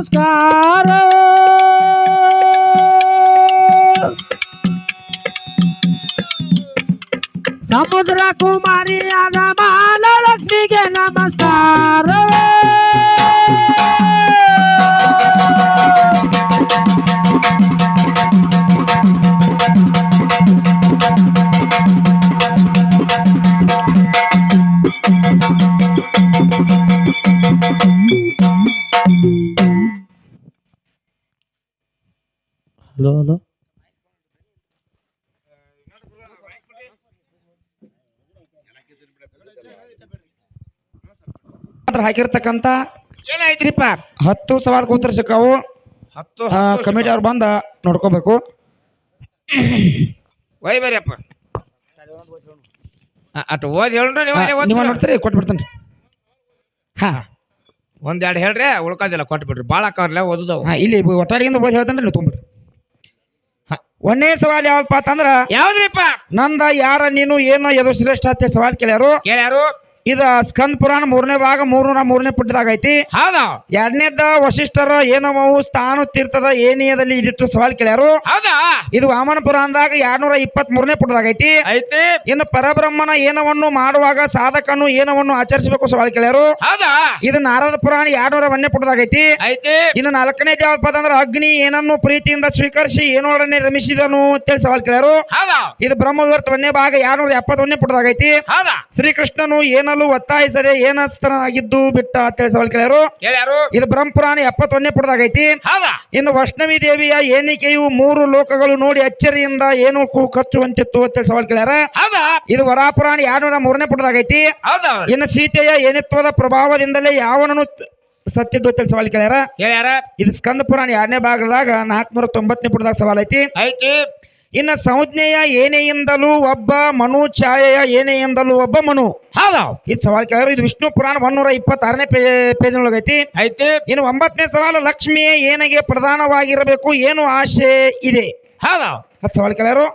ನಮಸ್ಕಾರ ಸಮುದ್ರ ಕುಮಾರಿಯಾದ ಮಹಾಲಕ್ಷ್ಮಿಗೆ ನಮಸ್ಕಾರ ಹಲೋ ಹಲೋ ಹಾಕಿರ್ತಕ್ಕಂತ ಏನಾಯ್ತ್ರಿಪ್ಪ 10 ಸವಾಲ್ ಕೂತ್ರ ಸಿಕ್ಕಾವು 10 ಕಮಿಟಿ ಅವ್ರು ಬಂದ ನೋಡ್ಕೋಬೇಕು ಒಯ್ ಬರ್ರಿಯಪ್ಪ ಅಟ್ಟು ಓದಿ ಹೇಳ್ರಿ ನೀವು ನೋಡ್ತೀರಿ ಕೊಟ್ಬಿಡ್ತೇನೆ ಹಾ ಒಂದೆರಡು ಹೇಳ್ರಿ ಉಳ್ಕೋದಿಲ್ಲ ಕೊಟ್ಬಿಡ್ರಿ ಭಾಳ ಅಕ್ಕವ್ರಲ್ಲ ಓದುದವು ಇಲ್ಲಿ ಒಟ್ಟಾರಿಗಿಂದ ಓದಿ ಹೇಳ್ತೇನೆ ನೀವು ತುಂಬಿಡ್ರಿ ಒಂದೇ ಸವಾಲ್ ಯಾವಪ್ಪ ಅಂತಂದ್ರ ಯಾವ್ದ್ರಿಪ್ಪ ನಂದ ಯಾರ ನೀನು ಏನೋ ಎದು ಶ್ರೇಷ್ಠ ಅಂತ ಸವಾಲ್ ಕೇಳ್ಯಾರು ಇದ ಸ್ಕಂದ ಪುರಾಣ 3ನೇ ಭಾಗ 303ನೇ ಪುಟದಾಗ ಐತಿ. ಹೌದಾ ಎರಡನೇದ ವಶಿಷ್ಠರ ಏನವವು ಸ್ಥಾನ ತೀರ್ಥದ ಏನಿಯದಲ್ಲಿ ಇದಿಟ್ಟು ಸವಾಲ್ ಕೇಳ್ಯಾರು. ಹೌದಾ ಇದು ವಾಮನ ಪುರಾಣದಾಗ 223ನೇ ಪುಟದಾಗ ಐತಿ. ಇನ್ನು ಪರಬ್ರಹ್ಮನ ಏನವನ್ನು ಮಾಡುವಾಗ ಸಾಧಕನು ಏನವನ್ನು ಆಚರಿಸಬೇಕು ಸವಾಲ್ ಕೇಳ್ಯಾರು. ಹೌದಾ ಇದು ನಾರದ ಪುರಾಣ 201ನೇ ಪುಟದಾಗ ಐತಿ. ಇನ್ನು 4ನೇದು ಯಾವಪ್ಪ ಅಂದ್ರೆ ಅಗ್ನಿ ಏನನ್ನು ಪ್ರೀತಿಯಿಂದ ಸ್ವೀಕರಿಸಿ ಏನೊಡನೆ ರಮಿಸಿದನು ಅಂತೇಳಿ ಸವಾಲ್ ಕೇಳ್ಯಾರು. ಇದು ಬ್ರಹ್ಮವರ್ತ 1ನೇ ಭಾಗ 271ನೇ ಪುಟದಾಗ ಐತಿ. ಶ್ರೀಕೃಷ್ಣನು ಏನಲ್ಲೂ ಒತ್ತಾಯಿಸದೆ ಏನಸ್ತನಾಗಿದ್ದು ಬಿಟ್ಟ ಅಂತೇಳಿ ಸವಾಲ್ ಕೇಳ್ಯಾರು. ಇದು ಬ್ರಹ್ಮಪುರಾಣ 71ನೇ ಪುಟದಾಗ ಐತಿ. ಇನ್ನು ವೈಷ್ಣವಿ ದೇವಿಯ ಏನಿಕೆಯು 3 ಲೋಕಗಳು ನೋಡಿ ಅಚ್ಚರಿಯಿಂದ ಏನು ಕಚ್ಚುವಂತಿತ್ತು ಅಂತೇಳಿ ಸವಾಲ್ ಕೇಳ್ಯಾರ. ಇದು ವರಾಪುರಾಣ 203ನೇ ಪುಟದಾಗ ಐತಿ. ಇನ್ನು ಸೀತೆಯ ಏನಿತ್ವದ ಪ್ರಭಾವದಿಂದಲೇ ಯಾವನನ್ನು ಸತ್ಯದ್ದು ಅಂತೇಳಿ ಸವಾಲ್ ಕೇಳ್ಯಾರ. ಇದು ಸ್ಕಂದ ಪುರಾಣ 2ನೇ ಭಾಗದಾಗ 490ನೇ ಪುಟದಾಗ ಸವಾಲ್ ಐತಿ. ಇನ್ನು ಸಂಜ್ಞೆಯ ಏನೆಯಿಂದಲೂ ಒಬ್ಬ ಮನು, ಛಾಯೆಯ ಏನೆಯಿಂದಲೂ ಒಬ್ಬ ಮನು. ಇದು ಸವಾಲ್ ಕೇಳ್ಯಾರ. ಇದು ವಿಷ್ಣು ಪುರಾಣ 126ನೇ ಪೇಜ್ ಒಳಗೈತಿ. ಇನ್ನು 9ನೇ ಸವಾಲು ಲಕ್ಷ್ಮಿಯ ಏನಿಗೆ ಪ್ರಧಾನವಾಗಿರಬೇಕು ಏನು ಆಶೆ ಇದೆ. ಅದು ಸವಾಲ್ ಕೇಳ್ಯಾರು.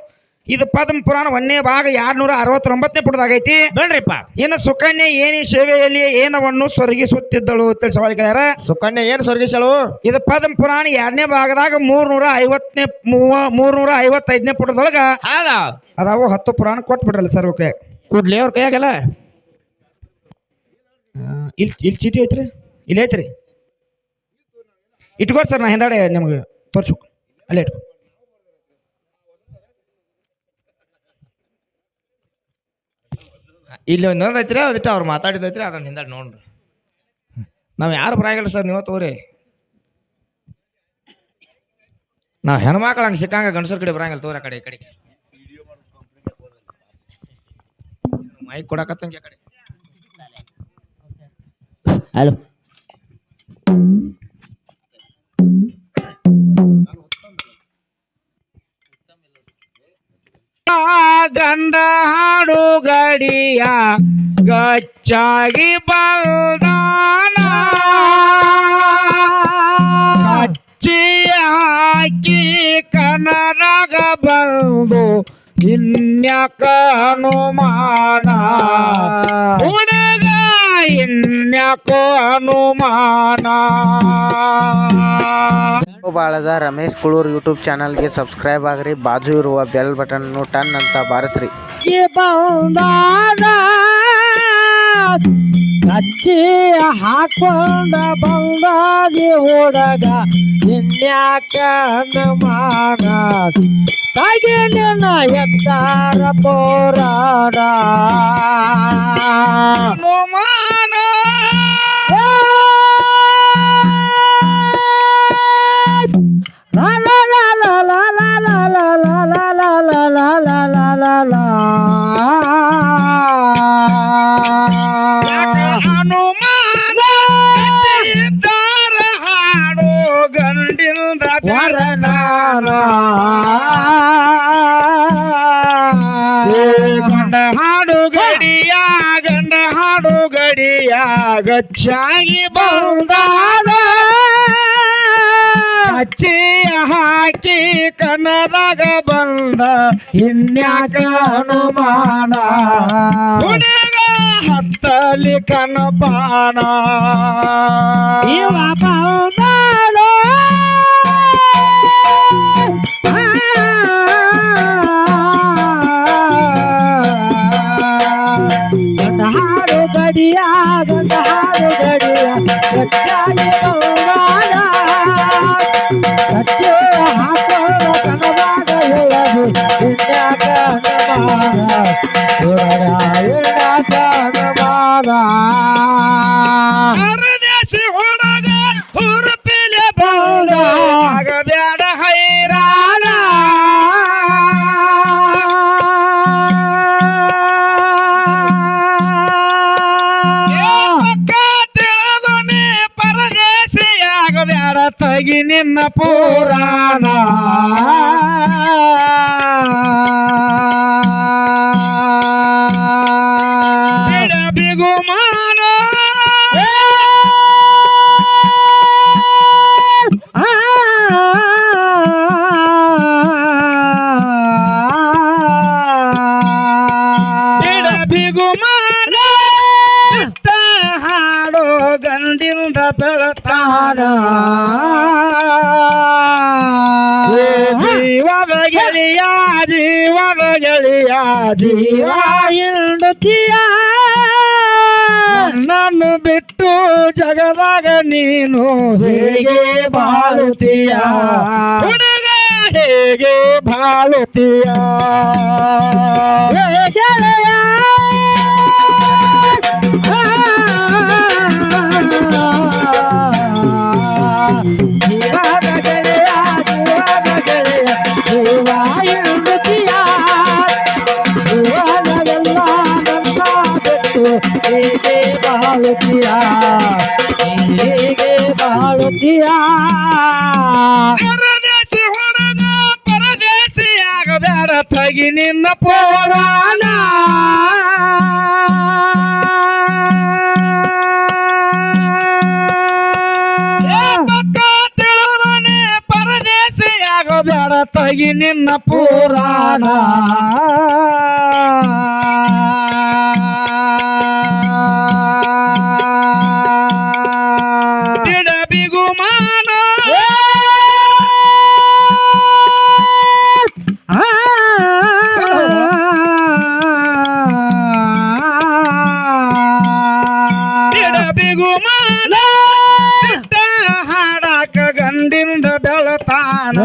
ಇದು ಪದ್ಮ ಪುರಾಣ 1ನೇ ಭಾಗ 269ನೇ ಪುಟದಾಗೈತಿ. ಬೇಡ್ರಿಪ್ಪ. ಇನ್ನು ಸುಕನ್ಯೆ ಏನಿ ಸೇವೆಯಲ್ಲಿ ಏನವನ್ನು ಸ್ವರ್ಗಿಸುತ್ತಿದ್ದಳು ಅಂತ ಸವಾಲ್ ಕೇಳ್ಯಾರ. ಸುಕನ್ಯೆ ಏನು ಸ್ವರ್ಗಿಸಳು. ಇದು ಪದ್ಮ ಪುರಾಣ 2ನೇ ಭಾಗದಾಗ 355ನೇ ಪುಟದೊಳಗ ಅದಾವು 10 ಪುರಾಣ ಕೊಟ್ಬಿಡ್ರಲ್ಲ ಸರ್. ಓಕೆ ಕೂಡ್ಲಿ ಅವ್ರ ಕೈಯಾಗಲ್ಲ. ಇಲ್ಲಿ ಚೀಟಿ ಐತ್ರಿ, ಇಲ್ಲಿ ಐತ್ರಿ, ಇಟ್ಕೊಡ್ ಸರ್. ನಾ ಹಿಂದಾಡೆ ನಿಮ್ಗೆ ತೋರ್ಸು, ಅಲ್ಲೇ ಇಟ್ಕೊ. ಇಲ್ಲಿ ಇನ್ನೊಂದೈತ್ರಿ, ಅದಿಟ್ಟು ಅವ್ರು ಮಾತಾಡಿದೈತ್ರಿ, ಅದನ್ನ ಹಿಂದಾಡಿ ನೋಡ್ರಿ. ನಾವು ಯಾರು ಬರಾಗಿಲ್ಲ ಸರ್, ನೀವು ತೋರಿ. ನಾವು ಹೆಣ್ಮಕ್ಳು ಹಂಗೆ ಸಿಕ್ಕಂಗ ಗಂಡಸರ ಕಡೆ ಬರಂಗಿಲ್ಲ ತೋರಿ. ಆ ಕಡೆ ಈ ಕಡೆಗೆ ಮೈಕ್ ಕೊಡಕತ್ತಂಗೆ ಆ ಕಡೆ. ಹಲೋ ಗಂಡ ಹಾಡು ಗಡಿಯ ಗಚ್ಚಾಗಿ ಬಲ್ದಾನ ಕಚ್ಚಿ ಹಾಕಿ ಕನರಗ ಬಂದು ಇನ್ಯಾಕ ಅನುಮಾನ ಹುಡುಗ ಇನ್ಯಾಕೋ ಅನುಮಾನ. ಬಾಳದ ರಮೇಶ್ ಕುಳೂರ್ ಯೂಟ್ಯೂಬ್ ಚಾನಲ್ಗೆ ಸಬ್ಸ್ಕ್ರೈಬ್ ಆಗ್ರಿ. ಬಾಜು ಇರುವ ಬೆಲ್ ಬಟನ್ ಟನ್ ಅಂತ ಬಾರಿಸ್ರಿ. ಕಚ್ಚಿ ಹಾಕೊಂಡ ಬಂದಾದಿ ಹುಡುಗ ಇನ್ಯಾಕ ಅನುಮಾನ ತಗಿನ ಎತ್ತಾರ ಪೋರಾಡ ಅನುಮಾನ. ಅನುಮಾನ ಹಾಡು ಗಂಡಿಂದ ವರನಾರ ಗಂಡ ಹಾಡು ಗಡಿಯ ಗಂಡ ಹಾಡು ಗಡಿಯ ಗಚ್ಚಾಗಿ ಬಂದಾದ ಹಚ್ಚಿಯ ಹಾಕಿ ಕನದಾಗ ಬಂದ ಇನ್ಯಾಕ ಅನುಮಾನ ಹುಡುಗ ಹತ್ತಲಿ ಕನಪಾನ ಇವ ಬಂದಾಳು ತಗಿ ನಿನ್ನ ಪುರಾಣ ಬಿಗುಮಾನ ಬಿಗುಮಾನ ಹಾಡೋ ಗಂಡಿಂದ ಬೆಳತಾನ ಜೀವದ ಗೆಳೆಯ ಜೀವದ ಗೆಳೆಯ ಜೀವ ಹಿಂಡುತ್ತೀಯ ನನ್ನ ಬಿಟ್ಟು ಜಗದಾಗ ನೀನು ಹೇಗೆ ಬಾಳುತ್ತೀಯ ಹುಡುಗ ಹೇಗೆ ಬಾಳುತ್ತೀಯ ಗೆಳೆಯ ಜೀವದ ಗೆಳೆಯ ಜೀವದ ಗೆಳೆಯ ಜೀವ ಹಿಂಡುತ್ತೀಯ ಜೀವನವೆಲ್ಲ ನನ್ನ ಬಿಟ್ಟು ಹೇಗೆ ಬಾಳುತ್ತೀಯ ಹೇಗೆ ಬಾಳುತ್ತೀಯ ಪರದೇಶಿ ಹೊಡೆದ ಪರದೇಶಿಯಾಗಬೇಡ ತಗಿ ನಿನ್ನ ಪುರಾಣ ಪರದೇಶಿಯಾಗಬೇಡ ತಗಿ ನಿನ್ನ ಪುರಾಣ ಬಿಗುಮಾನ ಬಿಗುಮಾನ ಹಾಡಾಕ ಗಂಡಿಂದ ಬೆಳತಾನ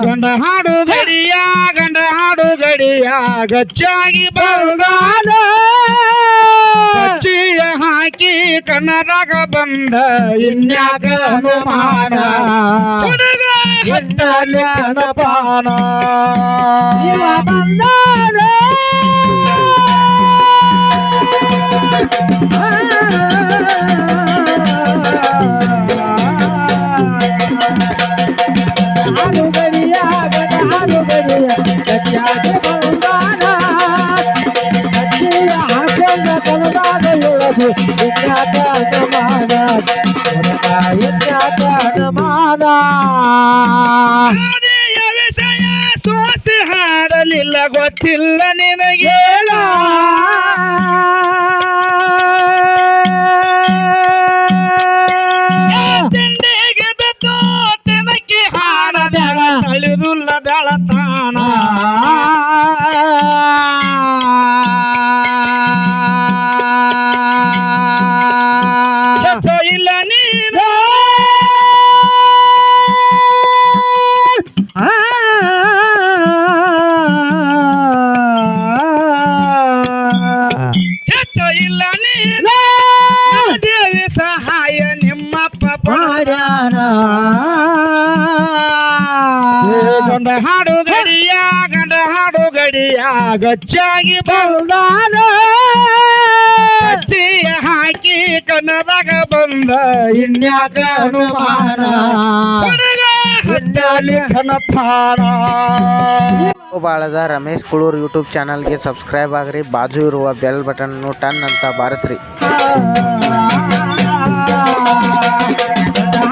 ಗಂಡ ಹಾಡು ಗಡಿಯ ಗಂಡ ಹಾಡು ಗಡಿಯ ಗಚ್ಚಾಗಿ ಬಂದಾನ ಗಚ್ಚಿಯ ಹಾಕಿ ಕನ್ನಡಗ ಬಂದ ಇನ್ಯಾಕ ಅನುಮಾನ ಹುಡುಗ ಎಟ್ಟಲೆ ಅನಪಾನ ಇವ ಬಂದಾನ ಹಾಡು ಗಡಿಯ ಗಂಡ ಹಾಡು ಗಡಿಯ ಗಚ್ಚಾಗಿ ಬಂದಾನ ಗಚ್ಚಿಯ ಹಾಕೊಂಡ ಕನ್ನಡಗ ಎಳದು ಇನ್ಯಾಕ ಅನುಮಾನ ಹುಡುಗ ಇನ್ಯಾಕ ಅನುಮಾನ ವಿಷಯ ಸೋಸಿ ಹಾಡಲಿಲ್ಲ ಗೊತ್ತಿಲ್ಲ ನಿನಗೇಳ ತಿಂಡಿಗೆ ಬೆದ್ದು ತಿನಕಿ ಹಾಡಬೇಡ ತಳಿದುಲ್ಲ ಬೆಳತಾನ ಇಲ್ಲ ನೀನು ಹೆಚ್ಚು ಇಲ್ಲ ನೀನು ದೇವಿ ಸಹಾಯ ನಿಮ್ಮಪ್ಪ ಪುರಾಣ ಗಂಡ ಹಾಡು ಗಡಿಯ ಗಂಡ ಹಾಡು ಗಡಿಯ ಗಚ್ಚಾಗಿ ಬಂದಾನ ಗಚ್ಚಿಯ ಹಾಕಿ ಕನ್ನಡಗ ಬಂದ ಇನ್ಯಾಕ ಅನುಮಾನ ಹುಡುಗ ಕನಪಾನ ಬಾಳದ ರಮೇಶ್ ಕುಳೂರ್ ಯೂಟ್ಯೂಬ್ ಚಾನಲ್ಗೆ ಸಬ್ಸ್ಕ್ರೈಬ್ ಆಗ್ರಿ ಬಾಜು ಇರುವ ಬೆಲ್ ಬಟನ್ ಟನ್ ಅಂತ ಬಾರಿಸ್ರಿ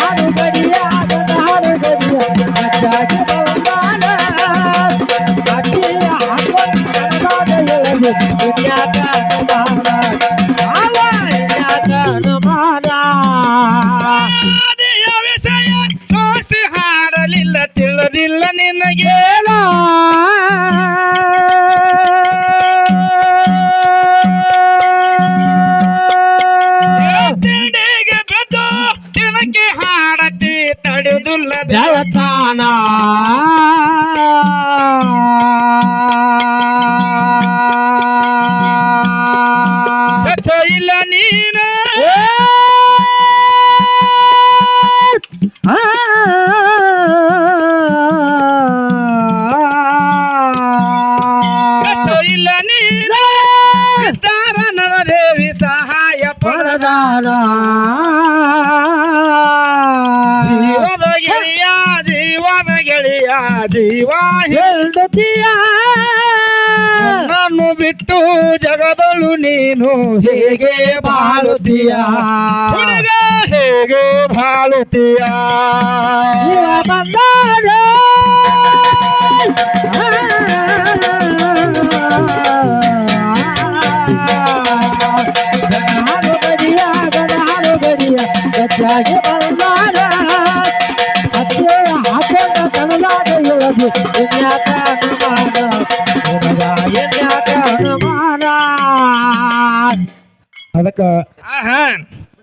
ಹಾಡು ಗಡಿಯ ಹಾಡು ಗಡಿಯ ಗಚ್ಚಾಗಿ ಬಂದಾನ ಗಚ್ಚಿಯ ಹಾಕೊಂಡು ಕನ್ನಡಗ ಎಳದು ಇನ್ಯಾಕ ಅನುಮಾನ ಇನ್ಯಾಕ ಅನುಮಾನ ವಿಷಯ ಸೋಸಿ ಹಾಡಲಿಲ್ಲ ತಿಳಿದಿಲ್ಲ ನಿನಗೇನ ತಿಂಡಿಗೆ ಬೆದ್ದು ತಿನಕಿ ಹಾಡತಿ ತಡೆದುಲ್ಲ ಬೆಳತಾನ ಇಲ್ಲ ನೀನು ಇಲ್ಲ ನೀನು ದೇವಿ ಸಹಾಯ ಪಡೆದ ಜೀವದ ಗೆಳೆಯ ಜೀವನ ಗೆಳೆಯ ಜೀವ ಹೆಂಡತಿಯ ನಾನು ಬಿಟ್ಟು ಜಗದಳು ನೀನು ಹೇಗೆ ಬಾಳುತ್ತೀಯ ಹುಡುಗ ಹೇಗೆ ಬಾಳುತ್ತೀಯ ಜೀವ ಬಂದಾರ ಗಣಾನು ಗಡಿಯ ಗಟ್ಟಿಯಾಗಿ ಬಂದಾರ ಅತ್ತೆ ಹಾಕೊಂಡ ಕಣದಾಗ ಇಳದು ಎನ್ಯಾಕ ಅನುಮಾನ ಅದಕ್ಕ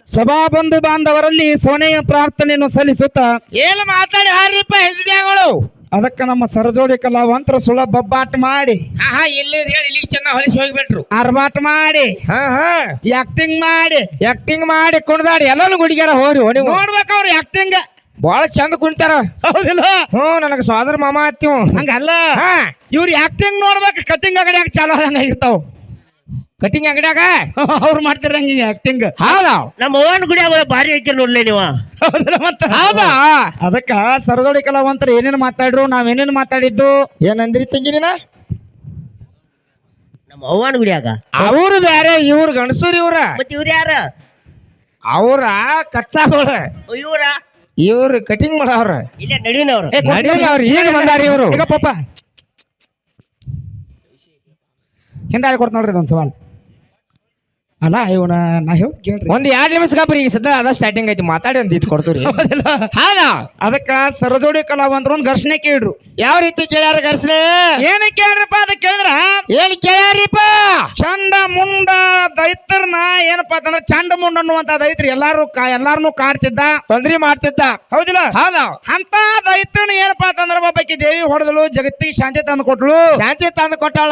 ಸಭಾಬಂಧು ಬಾಂಧವರಲ್ಲಿ ಸೊನೆಯ ಪ್ರಾರ್ಥನೆಯನ್ನು ಸಲ್ಲಿಸುತ್ತಾ ಏನು ಮಾತಾಡಿ ಹಾರಿಪ್ಪ ಹೆಸರುಗಳು ಅದಕ್ಕ ನಮ್ಮ ಸರಜೋಡಿ ಕಲಾವಂತರ ಸುಳ ಬಬ್ಬಾಟ ಮಾಡಿ ಇಲ್ಲಿ ಹೇಳಿ ಇಲ್ಲಿಗೆ ಚೆನ್ನಾಗಿ ಹೊಲಿಸಿ ಹೋಗ್ಬಿಟ್ರು ಅರ್ಬಾಟ ಮಾಡಿ ಆಕ್ಟಿಂಗ್ ಮಾಡಿ ಆಕ್ಟಿಂಗ್ ಮಾಡಿ ಕುಣ್ದಾಡಿ ಎಲ್ಲಾನು ಗುಡಿಗ್ಯಾರ ಹೋರಿ ಹೊಡಿ ನೋಡ್ಬೇಕು ಅವ್ರು ಆಕ್ಟಿಂಗ್ ಬಾಳ ಚಂದ ಕುಣಿತಾರ ಹೌದಿಲ್ಲ ನನಗ ಸೋದರ ಮಾಮ ಹತ್ತಿವ್ ಹಂಗಲ್ಲ ಇವ್ರು ಆಕ್ಟಿಂಗ್ ನೋಡ್ಬೇಕು ಕಟಿಂಗ್ ಅಂಗಡಿ ಚಾಲು ಹಂಗಾಗಿರ್ತಾವ ಕಟಿಂಗ್ ಅಂಗಡ್ಯಾಗ ಅವ್ರು ಮಾಡ್ತಿರ ಹಂಗ ಆಕ್ಟಿಂಗ್ ಹೌದಾ ನಮ್ಮ ಅವ್ವನ ಗುಡಿಯಾಗ ಭಾರಿ ಐತಿ ನೋಡ್ಲಿ ನೀವು ಹೌದಿಲ್ಲ ಮತ್ತ ಹೌದಾ ಅದಕ್ಕ ಸರಜೋಡಿ ಕಲಾವಂತರು ಏನೇನು ಮಾತಾಡ್ರು ನಾವೇನೇನು ಮಾತಾಡಿದ್ದು ಏನಂದ್ರಿ ತಂಗಿ ನೀನ ನಮ್ಮ ಅವ್ವನ ಗುಡಿಯಾಗ ಅವ್ರು ಬ್ಯಾರೆ ಇವ್ರು ಗಂಡಸೂರ್ ಇವ್ರ ಮತ್ ಇವ್ರ ಯಾರ ಅವ್ರ ಕಚ್ಚಾಗೋಳ ಇವ್ರ ಇವ್ರು ಕಟಿಂಗ್ ಮಾಡವ್ರ ಇಲ್ಲ ನಡೀನವ್ರು ಅವ್ರು ಈಗ ಬಂದಾರ ಇವ್ರು ಈಗ ಪಾಪ ಹಿಂದೆ ಕೊಡ್ತ ನೋಡ್ರಿ ಇದೊಂದು ಸವಾಲ್ ಅಲ್ಲ ಇವನ ನಾ ಹೇಳಿ ಕೇಳ್ರಿ ಒಂದ್ 2 ನಿಮಿಷ ಈಗ ಸದ್ಯ ಅದ ಸ್ಟಾರ್ಟಿಂಗ್ ಐತಿ ಮಾತಾಡಿ ಒಂದ್ ಇದು ಕೊಡ್ತೀರಿ ಹೌದಾ ಅದಕ್ಕ ಸರಜೋಡಿ ಕಲಾವಂತರು ಒಂದು ಘರ್ಷಣೆ ಕೇಳ್ರು ಯಾವ ರೀತಿ ಕೇಳ್ಯಾರ ಗರ್ಸ್ರೆ ಏನ ಕೇಳ್ರಪ್ಪ ಅದ ಕೇಳಿದ್ರ ಏನ್ ಕೇಳ್ಯಾರಿಪ್ಪ ಚಂಡ ಮುಂಡ ದೈತ್ರನ ಏನಪ್ಪಾ ಅಂತಂದ್ರ ಚಂಡ ಮುಂಡ ಅನ್ನುವಂತ ದೈತ್ರ ಎಲ್ಲಾರನು ಕಾಡ್ತಿದ್ದ ತೊಂದ್ರೆ ಮಾಡ್ತಿದ್ದ ಹೌದಿಲ್ಲ ಹೌದಾ ಅಂತ ದೈತ್ರನ ಏನಪ್ಪಾ ಅಂತಂದ್ರ ಒಬ್ಬಾಕಿ ದೇವಿ ಹೊಡೆದಳು ಜಗತ್ತಿಗೆ ಶಾಂತಿ ತಂದು ಕೊಟ್ಲು ಶಾಂತಿ ತಂದು ಕೊಟ್ಟಾಳ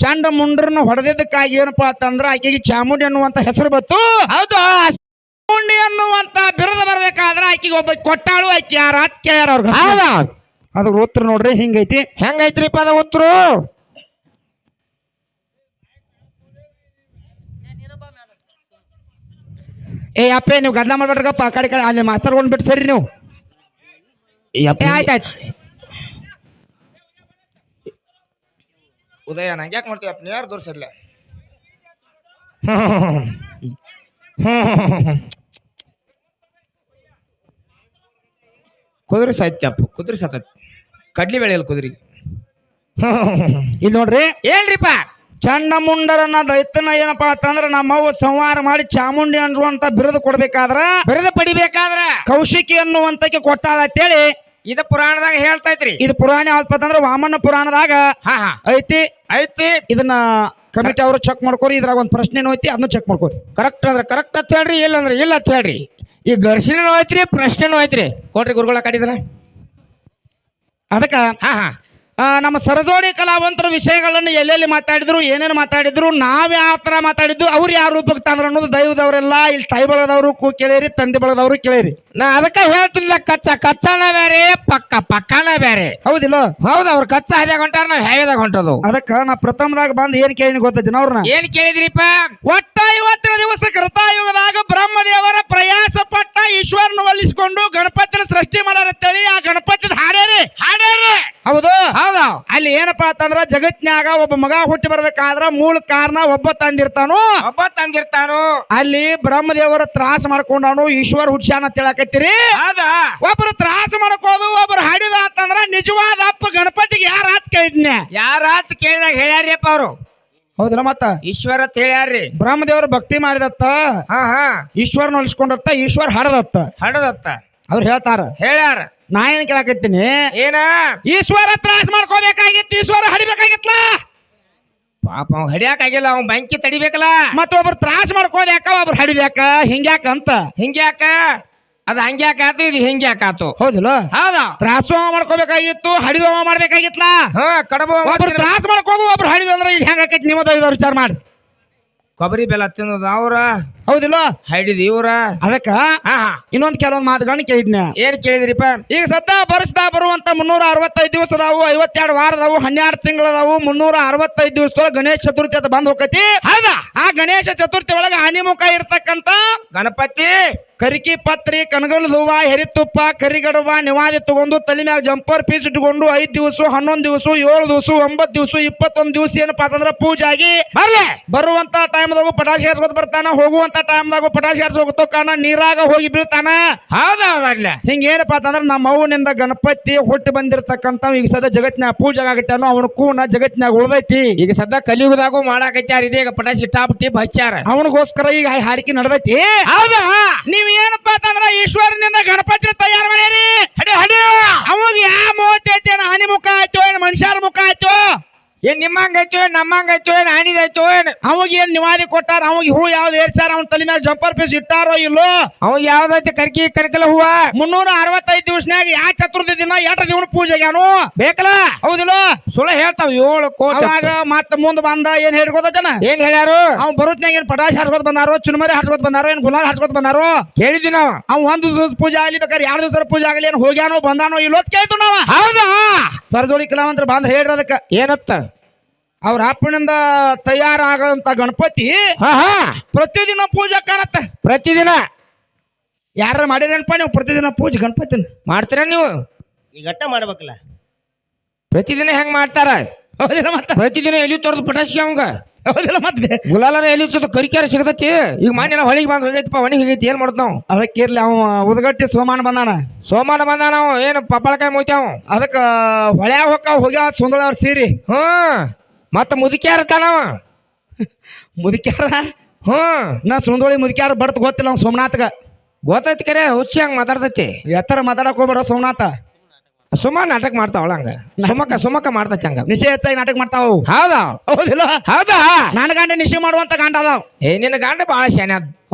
ಚಂಡ ಮುಂಡ್ರನ್ನ ಹೊಡೆದಿದ್ದಕ್ಕಾಗಿ ಏನಪ್ಪಾ ಅಂತಂದ್ರ ಆಕೆಗೆ ಚಾಮುಂಡಿ ಅನ್ನುವಂತ ಹೆಸರು ಬತ್ತು ಹೌದು ಚಾಮುಂಡಿ ಅನ್ನುವಂತ ಬಿರುದು ಬರ್ಬೇಕಾದ್ರ ಆಕೆಗೆ ಒಬ್ಬ ಕೊಟ್ಟಾಳು ಆಕೆ ಯಾರ ಕೇಳ್ಯಾರ ಅವ್ರ ಹೌದಾ ಅದ್ರ ಉತ್ತರ ನೋಡ್ರಿ ಹಿಂಗೈತಿ ಹೆಂಗೈತ್ರಿಪ್ಪ ಅದ ಉತ್ರು ಏ ಅಪ್ಪೇ ನೀವು ಗದ್ಲ ಮಾಡ್ಬೇಡ್ರಪ್ಪ ಆ ಕಡೆ ಅಲ್ಲಿ ಮಾಸ್ತರ್ ಬಿಟ್ಟು ಸರಿ ನೀವು ಆಯ್ತಾಯ್ತು ಉದಯ ನಂಗೆ ಯಾಕೆ ಮಾಡ್ತೀವಪ್ಪ ನೀ ಯಾರು ದೂರ್ಸಿರ್ಲ ಕುದುರೆ ಸಾಯ್ತಪ್ಪ ಕುದುರೆ ಸಾತತ್ ಕಡ್ಲಿ ಬೆಳೆಯಲ್ಲ ಕುದುರೆ ಇಲ್ಲಿ ನೋಡ್ರಿ ಹೇಳ್ರಿಪ್ಪ ಚಂಡ ಮುಂಡರನ್ನ ದೈತ್ಯನ ಏನಪ್ಪಾ ಅಂತಂದ್ರ ನಮ್ಮವ್ವ ಸಂಹಾರ ಮಾಡಿ ಚಾಮುಂಡಿ ಅನ್ನುವಂತ ಬಿರುದು ಕೊಡ್ಬೇಕಾದ್ರ ಬಿರುದು ಪಡಿಬೇಕಾದ್ರ ಕೌಶಿಕಿ ಅನ್ನುವಂತಕ್ಕೆ ಕೊಟ್ಟಾಳ ಅಂತೇಳಿ ಇದು ಪುರಾಣದಾಗ ಹೇಳ್ತಾ ಇದ್ರಿ ಇದು ಪುರಾಣ ಯಾವ್ದಪ್ಪ ಅಂತಂದ್ರ ವಾಮನ ಪುರಾಣದಾಗ ಐತಿ ಐತಿ ಇದನ್ನ ಕಮಿಟಿ ಅವರು ಚೆಕ್ ಮಾಡ್ಕೋರಿ ಇದ್ರಾಗ ಒಂದು ಪ್ರಶ್ನೆ ಐತಿ ಅದನ್ನ ಚೆಕ್ ಮಾಡ್ಕೋರಿ ಕರೆಕ್ಟ್ ಅಂದ್ರೆ ಕರೆಕ್ಟ್ ಅಂತ ಹೇಳ್ರಿ ಇಲ್ಲ ಅಂದ್ರೆ ಇಲ್ಲ ಅಂತ ಹೇಳ್ರಿ ಈ ಘರ್ಷಣೆನೂ ಐತ್ರಿ ಪ್ರಶ್ನೆನೂ ಐತ್ರಿ ಕೊಟ್ರಿ ಗುರುಗಳ ಕಾಡಿದ್ರ ಅದಕ್ಕ ನಮ್ಮ ಸರಜೋಡಿ ಕಲಾವಂತರ ವಿಷಯಗಳನ್ನು ಎಲ್ಲೆಲ್ಲಿ ಮಾತಾಡಿದ್ರು ಏನೇನು ಮಾತಾಡಿದ್ರು ನಾವ್ ಯಾವ ತರ ಮಾತಾಡಿದ್ದು ಅವ್ರು ಯಾವ ರೂಪಕ್ಕೆ ತಂದ್ರ ಅನ್ನೋದು ದೈವದವರೆಲ್ಲ ಇಲ್ಲಿ ತಾಯಿ ಬಳದವರು ಕೇಳಿರಿ ತಂದೆ ಬಳದವರು ಕೇಳಿರಿ ನಾ ಅದಕ್ಕ ಹೇಳ್ತಿಲ್ಲ ಕಚ್ಚಾನ ಬೇರೆ ಪಕ್ಕನ ಬೇರೆ ಹೌದಿಲ್ಲ ಹೌದು ಅವ್ರು ಕಚ್ಚಾ ಹ್ಯಾಗ ಹೊಂಟಾರ ನಾವ್ ಹ್ಯಾಗದಾಗ ಹೊಂಟದು ಅದಕ್ಕ ನಾ ಪ್ರಥಮದಾಗ ಬಂದು ಏನ್ ಕೇಳಿ ಗೊತ್ತೈತಿ ಅವ್ರನ್ನ ಏನ್ ಕೇಳಿದ್ರಿಪ್ಪ ಒಟ್ಟ ಇವತ್ತಿನ ದಿವಸ ಕೃತಾಯುಗದಾಗ ಬ್ರಹ್ಮದೇವರ ಪ್ರಯಾಸ ಪಟ್ಟ ಈಶ್ವರನ ಒಲಿಸಿಕೊಂಡು ಗಣಪತಿನ ಸೃಷ್ಟಿ ಮಾಡಾರಂತೇಳಿ ಆ ಗಣಪತಿನ ಹಾಡೇರಿ ಹೌದು ಹೌದಾ ಅಲ್ಲಿ ಏನಪ್ಪಾ ಅಂತಂದ್ರ ಜಗತ್ನ್ಯಾಗ ಒಬ್ಬ ಮಗ ಹುಟ್ಟಿ ಬರ್ಬೇಕಾದ್ರ ಮೂಲ ಕಾರಣ ಒಬ್ಬ ತಂದಿರ್ತಾನು ಅಲ್ಲಿ ಬ್ರಹ್ಮದೇವರ ತ್ರಾಸ ಮಾಡ್ಕೊಂಡವನು ಈಶ್ವರ ಹುಟ್ಸ್ಯಾನ ಅಂತ ಹೇಳಕತ್ತೀರಿ ಒಬ್ರು ತ್ರಾಸ ಮಾಡ್ಕೋದು ಒಬ್ರು ಹಾಡಿದ ಅಂತಂದ್ರ ನಿಜವಾದ ಅಪ್ಪ ಗಣಪತಿಗೆ ಯಾರಾತ್ ಕೇಳಿದ್ನ ಯಾರಾತ್ ಕೇಳಿದಾಗ ಹೇಳ್ಯಾರಿಪ್ಪ ಅವ್ರು ಹೌದಲ್ಲ ಮತ್ತ ಈಶ್ವರ ಅಂತ ಹೇಳ್ಯಾರ್ರಿ ಬ್ರಹ್ಮದೇವರ ಭಕ್ತಿ ಮಾಡಿದತ್ತ ಈಶ್ವರನ ಹೊಲಿಸ್ಕೊಂಡತ್ತ ಈಶ್ವರ ಹಡದತ್ತ ಅವ್ರು ಹೇಳ್ಯಾರ ನಾ ಏನ್ ಕೇಳಕತ್ತೀನಿ ಏನ ಈಶ್ವರ ತ್ರಾಸ ಮಾಡ್ಕೋಬೇಕಾಗಿತ್ತು ಈಶ್ವರ ಹಡಿಬೇಕಾಗಿತ್ಲ ಪಾಪ ಅವ್ ಹಡಿಯಾಕಾಗಿಲ್ಲ ಅವ್ ಬೆಂಕಿ ತಡಿಬೇಕಲ್ಲ ಮತ್ತೊಬ್ರು ತ್ರಾಸ ಮಾಡ್ಕೋದ್ಯಾಕ ಒಬ್ರು ಹಡಿದ್ಯಾಕ ಹಿಂಗ್ಯಾಕಂತ ಹಿಂಗ್ಯಾಕ ಅದ ಹಂಗ್ಯಾಕಾತು ಇದು ಹಿಂಗ್ಯಾಕಾತು ಹೌದಿಲ್ಲ ಹೌದಾ ತ್ರಾಸ ಮಾಡ್ಕೋಬೇಕಾಗಿತ್ತು ಹಡಿದವ ಮಾಡ್ಬೇಕಾಗಿತ್ಲ ಕಡಬ ಒಬ್ರು ತ್ರಾಸ ಮಾಡ್ಕೋದು ಒಬ್ರು ಹಡಿದ ಅಂದ್ರೆ ಇದು ಹೆಂಗಾಕೈತಿ ನಿಮ್ಮದ ವಿಚಾರ ಮಾಡಿ ಕೊಬ್ಬರಿ ಬೆಲ್ಲ ತಿನ್ನೋದು ಅವ್ರ, ಹೌದಿಲ್ಲ? ಹೈಡಿದ್ ಇವ್ರ. ಅದಕ್ಕ ಹಾ ಹಾ ಇನ್ನೊಂದ್ ಕೆಲವೊಂದ್ ಮಾತುಗಳನ್ನ ಕೇಳಿದ್ನ. ಏನ್ ಕೇಳಿದ್ರಿಪ್ಪ? ಈಗ ಸದ್ದ ವರ್ಷದ ಬರುವಂತ 365 ದಿವಸ ಅದಾವು, 52 ವಾರ ಅದಾವು, 12 ತಿಂಗಳು ಅದಾವು. 365 ದಿವಸದೊಳಗ ಗಣೇಶ ಚತುರ್ಥಿ ಅಂತ ಬಂದ್ ಹೋಗತಿ. ಹೌದಾ? ಆ ಗಣೇಶ ಚತುರ್ಥಿ ಒಳಗ ಹನಿಮುಖ ಇರ್ತಕ್ಕಂತ ಗಣಪತಿ ಕರಿಕಿ ಪತ್ರಿ, ಕನಗಲ್ ಹೂವ, ಹೆರಿತುಪ್ಪ, ಕರಿಗಡುವ, ನಿವಾದಿ ತಗೊಂಡು ತಲೆ ಮ್ಯಾಗ ಜಂಪರ್ ಪೀಸ್ ಇಟ್ಕೊಂಡು 5 ದಿವಸ, 11 ದಿವಸ, 7 ದಿವಸ, 9 ದಿವಸ, 21 ದಿವಸ ಏನಪ್ಪಾ ಅಂತಂದ್ರ ಪೂಜೆ ಆಗಿ ಬರುವಂತ ಟೈಮ್ದಾಗು ಪಟಾಶಿ ಹಾರಿಸ್ಕೊತ ಬರ್ತಾನ, ಹೋಗುವಂತ ಟೈಮ್ದಾಗು ಪಟಾಶಿ ಹಾರಿಸಿ ಹೋಗ್ತೋ ಕಾರಣ ನೀರಾಗ ಹೋಗಿ ಬೀಳ್ತಾನ. ಹೌದೌದಲ್ಲ. ಹಿಂಗ ಏನಪ್ಪಾ ಅಂತಂದ್ರ ನಮ್ಮ ಅವ್ವನಿಂದ ಗಣಪತಿ ಹುಟ್ಟಿ ಬಂದಿರತಕ್ಕಂತ ಈಗ ಸದ ಜಗತ್ತಿನಾಗ ಪೂಜೆ ಆಗತ್ತಾನೋ ಅವನ ಕೂನ ಜಗತ್ತಿನಾಗ ಉಳ್ದೈತಿ. ಈಗ ಸದ್ದ ಕಲಿಯುಗದಾಗೂ ಮಾಡಾಕತ್ಯಾರ, ಇದೀಗ ಪಟಾಶಿ ಟಾಪ್ ಟಿಪ್ ಹಚ್ಚಾರ. ಅವನಿಗೋಸ್ಕರ ಈಗ ಹಾರಿಕೆ ನಡೆದೈತಿ. ಹೌದಾ? ನೀವ್ ಏನಪ್ಪಾ ಅಂತಂದ್ರ ಈಶ್ವರನಿಂದ ಗಣಪತಿನ ತಯಾರು ಮಾಡ್ಯಾರಿ. ಅವಾಗ ಯಾವ ಮೂವತ್ತೈತಿ? ಏನ ಹನಿ ಮುಖ ಆಯ್ತು, ಏನ್ ಮನುಷ್ಯರ ಮುಖ ಆಯ್ತು? ಏನ್ ನಿಮ್ಮಂಗಾಯ್ತು, ಏನ್ ನಮ್ಮಂಗಾಯ್ತು, ಏನ್ ಹಾನಿದಾಯ್ತು? ಏನ್ ಅವಾಗ ಏನ್ ನಿವಾದಿ ಕೊಟ್ಟಾರ? ಅವಾಗ ಹೂ ಯಾವ್ದು ಏರ್ಸಾರ? ಅವನ ತಲೆ ಮೇಲೆ ಜಂಪರ್ ಪೀಸ್ ಇಟ್ಟಾರೋ ಇಲ್ಲೋ? ಅವಾಗ ಯಾವ್ದೈತಿ ಕರ್ಕಿ ಕರ್ಕಲ ಹೂವ? 365 ದಿವಸನಾಗ ಯಾವ ಚತುರ್ಥಿ ದಿನ ಎಷ್ಟ ದಿನ ಪೂಜೆಗ್ಯಾನು ಬೇಕಲ್ಲ? ಹೌದಿಲ್ಲ? ಸುಳ್ಳು ಹೇಳ್ತಾವ 7 ಕೋಟಿ. ಅವಾಗ ಮತ್ತ ಮುಂದ್ ಬಂದ ಏನ್ ಹೇಳ್ಕೋದನ? ಏನ್ ಹೇಳ್ಯಾರು? ಅವ್ ಬರುತ್ನಾಗ ಏನ್ ಪಟಾಶಿ ಹಾರ್ಸ್ಕೊತ ಬಂದಾರೋ, ಚುರುಮರಿ ಹಾರ್ಸ್ಕೊತ ಬಂದಾರೋ, ಏನ್ ಗುಲಾಲ್ ಹಾರ್ಸ್ಕೊತ ಬಂದಾರೋ ಕೇಳಿದ್ವಿ ನಾವು. ಅವ್ 1 ದಿವಸ ಪೂಜೆ ಆಗ್ಲಿ ಬೇಕಾದ್ರೆ 2 ದಿವಸ ಪೂಜೆ ಆಗ್ಲಿ, ಏನ್ ಹೋಗ್ಯಾನೋ ಬಂದಾನೋ ಇಲ್ಲೋ ಕೇಳ್ತು ನಾವ. ಹೌದಾ? ಸರ್ಜೋಳಿ ಕಲಾವಂತರ ಬಂದ್ ಹೇಳ್ರಿ ಅದಕ್ಕ ಏನತ್ತ? ಅವ್ರ ಅಪ್ಪನಿಂದ ತಯಾರಾಗಂತ ಗಣಪತಿ ಪ್ರತಿದಿನ ಪೂಜೆ ಕಾಣತ್ತ. ಪ್ರತಿದಿನ ಯಾರ ಮಾಡಿರೇನಪ್ಪ ನೀವು ಪ್ರತಿದಿನ ಪೂಜೆ ಗಣಪತಿನ? ಮಾಡ್ತೀರ ನೀವು? ಈಗ ಅಟ್ಟ ಮಾಡ್ಬೇಕಲ್ಲ. ಪ್ರತಿದಿನ ಹೆಂಗ್ ಮಾಡ್ತಾರ? ಹೌದಿಲ್ಲ? ಮತ್ತ ಪ್ರತಿದಿನ ಎಲ್ಲಿ ತೋರ್ದು ಪಟಾಶಿ ಅವಂಗ ಹೌದಿಲ್ಲ? ಮತ್ತೆ ಗುಲಾಲರ ಎಲ್ಲಿ ಕರಿಕ್ಯಾರ ಸಿಗತೈತಿ. ಈಗ ಮಾನ್ಯ ಹೊಳಿಗೆ ಬಂದ್ ಹೋಗೈತಿಪ್ಪ, ಒಣಗಿ ಹೋಗೈತಿ, ಏನ್ ಮಾಡ್ತಾವ್? ಅದಕ್ಕಿರ್ಲಿ ಅವ ಉದಗಟ್ಟಿ ಸೋಮಾನ ಬಂದಾನ. ಸೋಮಾನ ಬಂದಾನ ಅವ, ಏನು ಪಪ್ಪಳಕಾಯಿ ಮೋತ್ಯಾವ. ಅದಕ್ಕ ಹೊಳ್ಯಾ ಹೋಗ್ಯಾವ ಸುಂದರ ಅವ್ರ ಸೀರಿ. ಮತ್ತ ಮುದುಕ್ಯಾರ ತಾನವ. ಮುದುಕ್ಯಾರ? ನಾ ಸುಂದೋಳಿ ಮುದುಕ್ಯಾರ ಬರ್ತ ಗೊತ್ತಿಲ್ಲ ಅವ್ನು ಸೋಮನಾಥ್ಗ. ಗೊತ್ತೈತಿ ಕರೆ, ಹುಚ್ಚಿ ಹಂಗ ಮಾತಾಡ್ತೈತಿ. ಎತ್ತರ ಮಾತಾಡಕ್ ಹೋಗ್ಬೇಡ ಸೋಮನಾಥ. ಸುಮ್ಮ ನಾಟಕ ಮಾಡ್ತಾವಳ ಹಂಗ, ಸುಮಕ ಮಾಡ್ತೈತಿ ಹಂಗ. ನಿಶೆ ಹೆಚ್ಚಾಗಿ ನಾಟಕ ಮಾಡ್ತಾವ. ಹೌದಾ? ಹೌದಿಲ್ಲ? ಹೌದಾ? ನನ್ನ ಗಂಡ ನಿಶೆ ಮಾಡುವಂತ ಗಂಡ ಅದಾವ. ನಿನ್ನ ಗಂಡ ಬಾಳ ಶಾನೆ ಅದ.